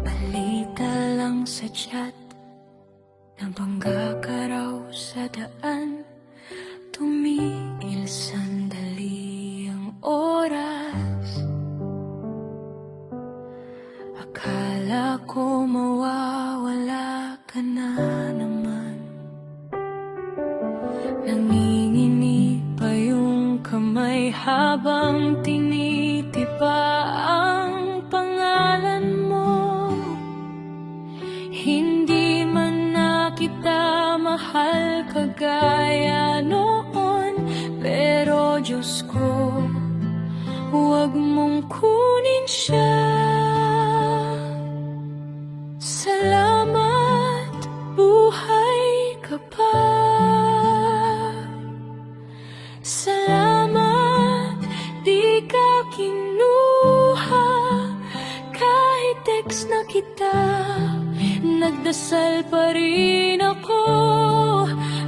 Balita lang sa chat, nabangga ka raw sa daan. Tumigil sandali ang oras. Akala ko mawawala ka na naman. Nanginginig pa yung kamay habang tinitipa ang pangalan mo. Hindi man na kita mahal kagaya noon, pero Diyos ko, huwag mong kunin siya. Salamat, buhay ka pa. Salamat, di ka kinuha. Kahit text na kita, nagdasal pa rin ako.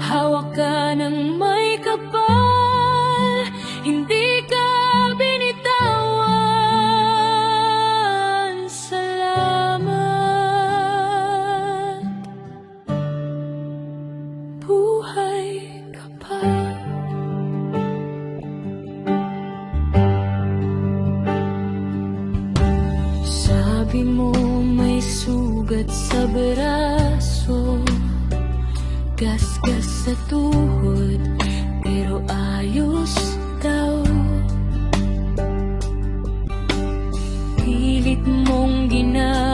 Hawak ka ng may kapal, hindi ka binitawan. Salamat, buhay ka pa. Sabi mo may sugat sa braso, gasgas sa tuhod, pero ayos daw. Pilit mong ginagawa